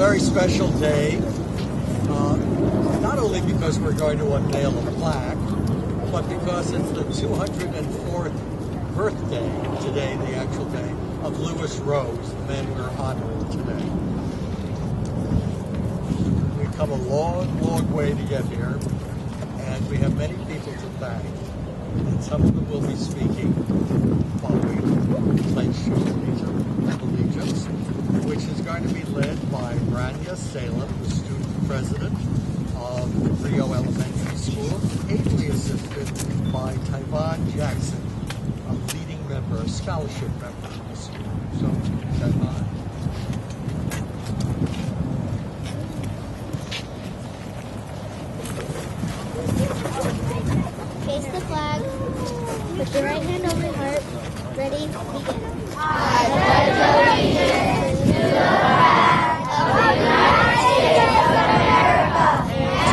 very special day, not only because we're going to unveil a plaque, but because it's the 204th birthday today, the actual day, of Louis Rose, the man we're honoring today. We've come a long, long way to get here, and we have many people to thank. And some of them will be speaking following the pledge of allegiance, which is going to be led by Rania Salem, the student president of Cabrillo Elementary School, ably assisted by Tyvon Jackson, a leading member, a scholarship member of the school. So, Tyvon. Face the flag, put your right hand over your heart, ready, begin. I pledge allegiance to the flag of the United States of America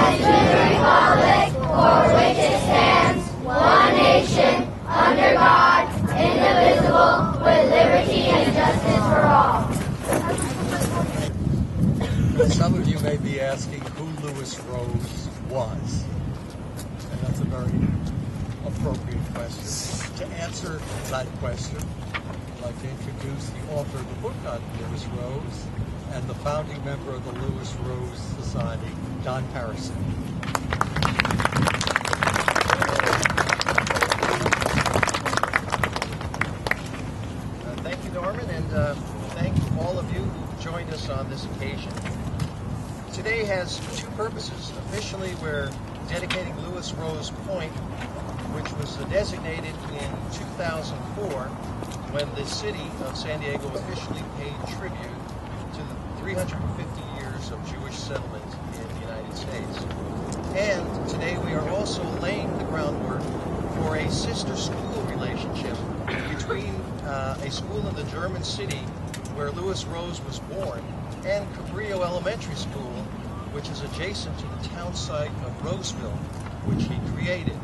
and to the republic for which it stands, one nation, under God, indivisible, with liberty and justice for all. Some of you may be asking who Louis Rose was. And that's a very appropriate question. To answer that question, I'd like to introduce the author of the book on Louis Rose and the founding member of the Louis Rose Society, Don Harrison. Thank you, Norman, and thank all of you who joined us on this occasion. Today has two purposes. Officially, we're dedicating Louis Rose Point, which was designated in 2004 when the city of San Diego officially paid tribute to the 350 years of Jewish settlement in the United States. And today we are also laying the groundwork for a sister school relationship between a school in the German city where Louis Rose was born and Cabrillo Elementary School, which is adjacent to the town site of Roseville, which he created.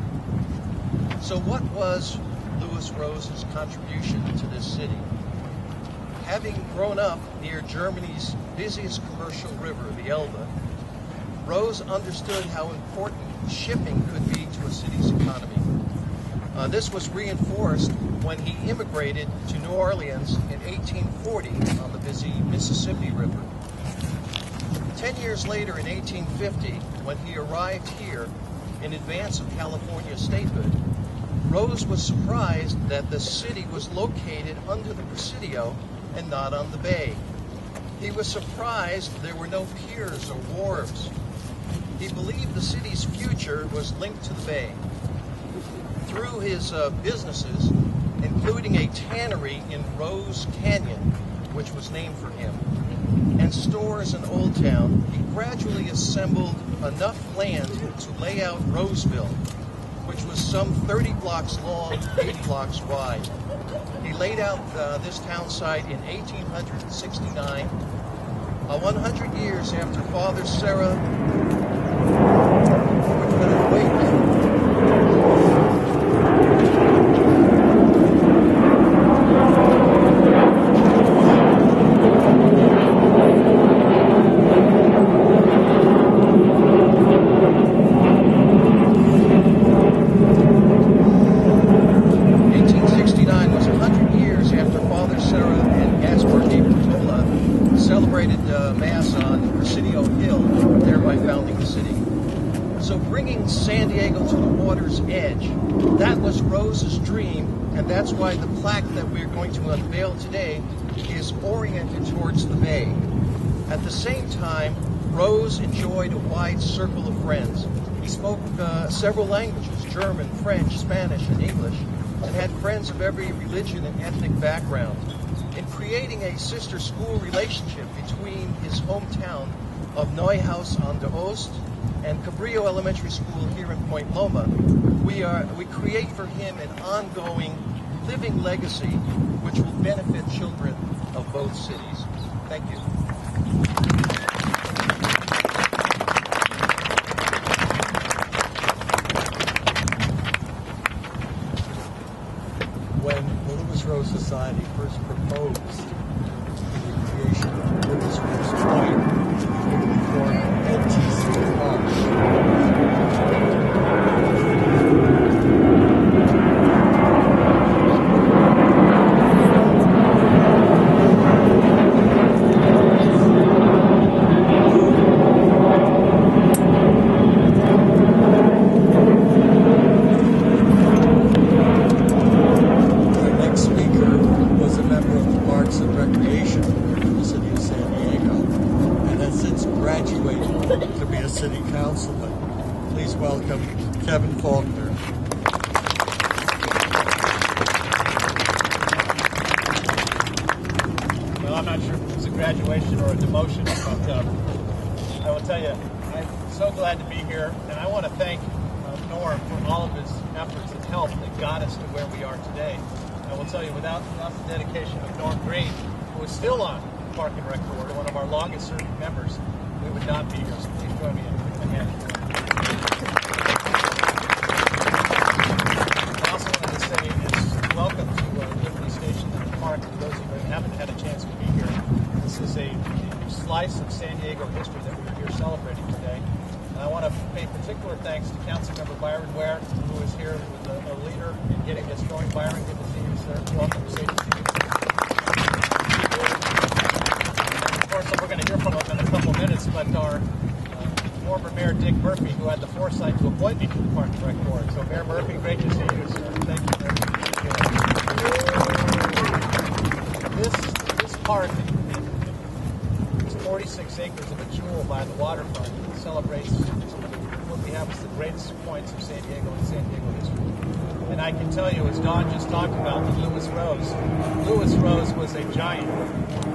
So what was Louis Rose's contribution to this city? Having grown up near Germany's busiest commercial river, the Elbe, Rose understood how important shipping could be to a city's economy. This was reinforced when he immigrated to New Orleans in 1840 on the busy Mississippi River. 10 years later, in 1850, when he arrived here in advance of California statehood, Rose was surprised that the city was located under the Presidio and not on the bay. He was surprised there were no piers or wharves. He believed the city's future was linked to the bay. Through his businesses, including a tannery in Rose Canyon, which was named for him, and stores in Old Town, he gradually assembled enough land to lay out Roseville, which was some 30 blocks long, 80 blocks wide. He laid out this town site in 1869, 100 years after Father Serra. Mass on Presidio Hill, thereby founding the city. So bringing San Diego to the water's edge, that was Rose's dream, and that's why the plaque that we're going to unveil today is oriented towards the bay. At the same time, Rose enjoyed a wide circle of friends. He spoke several languages, German, French, Spanish, and English, and had friends of every religion and ethnic background. In creating a sister school relationship between his hometown of Neuhaus an der Ost and Cabrillo Elementary School here in Point Loma, we create for him an ongoing living legacy which will benefit children of both cities. Thank you. When the Louis Rose Society first proposed the creation of Louis Rose Point, graduation or a demotion, but I will tell you, I'm so glad to be here, and I want to thank Norm for all of his efforts and help that got us to where we are today. I will tell you, without the dedication of Norm Green, who is still on Park and Rec Board, one of our longest serving members, we would not be here. So please join me in a hand. I also wanted to say is welcome to Liberty Station in the park for those of you who haven't had a chance to be here. This is a slice of San Diego history that we're here celebrating today. And I want to pay particular thanks to Councilmember Byron Ware, who is here with a leader in getting this going. Byron, good to see you, sir. Welcome. Safe to see you. And of course, we're going to hear from him in a couple minutes, but our former Mayor Dick Murphy, who had the foresight to appoint me to the Park and Rec Board. So, Mayor Murphy, great to see you, sir. Thank you very much. This park is 46 acres of a jewel by the waterfront. It celebrates what we have as the greatest points of San Diego and San Diego history. And I can tell you, as Don just talked about with Lewis Rose was a giant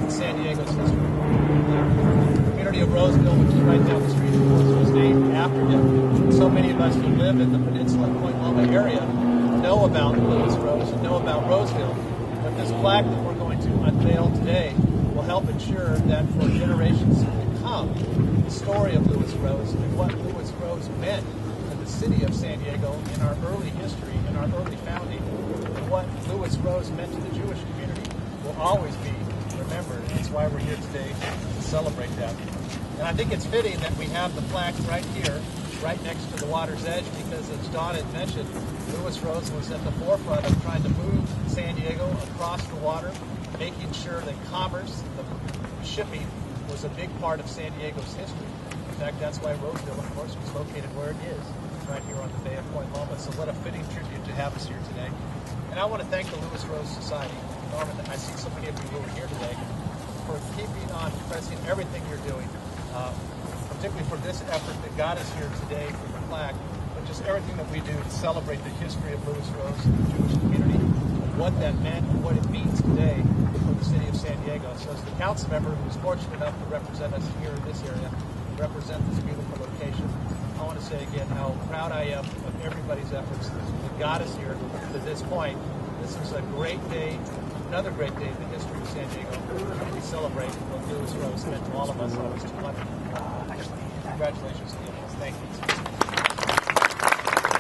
in San Diego's history. The community of Roseville, which is right down the street, of course, was named after him. So many of us who live in the Peninsula and Point Loma area know about Lewis Rose and know about Roseville. But this plaque that we're going to unveil today will help ensure that for generations to come, the story of Lewis Rose and what Lewis Rose meant to the city of San Diego in our early history, in our early founding, and what Lewis Rose meant to the Jewish community will always be remembered. And that's why we're here today to celebrate that. And I think it's fitting that we have the plaque right here, right next to the water's edge, because as Don had mentioned, Lewis Rose was at the forefront of trying to move San Diego across the water, making sure that commerce, the shipping, was a big part of San Diego's history. In fact, that's why Roseville, of course, was located where it is, right here on the Bay of Point Loma. So what a fitting tribute to have us here today. And I want to thank the Lewis Rose Society. Norman, I see so many of you who are here today, for keeping on pressing everything you're doing, particularly for this effort that got us here today for the plaque, but just everything that we do to celebrate the history of Lewis Rose and the Jewish community, and what that meant and what it means today for the city of San Diego. So as the council member who was fortunate enough to represent us here in this area, represent this beautiful location, I want to say again how proud I am of everybody's efforts that got us here to this point. This is a great day, another great day in the history of San Diego, and we celebrate what Lewis Rose meant to all of us always 200. Congratulations to you.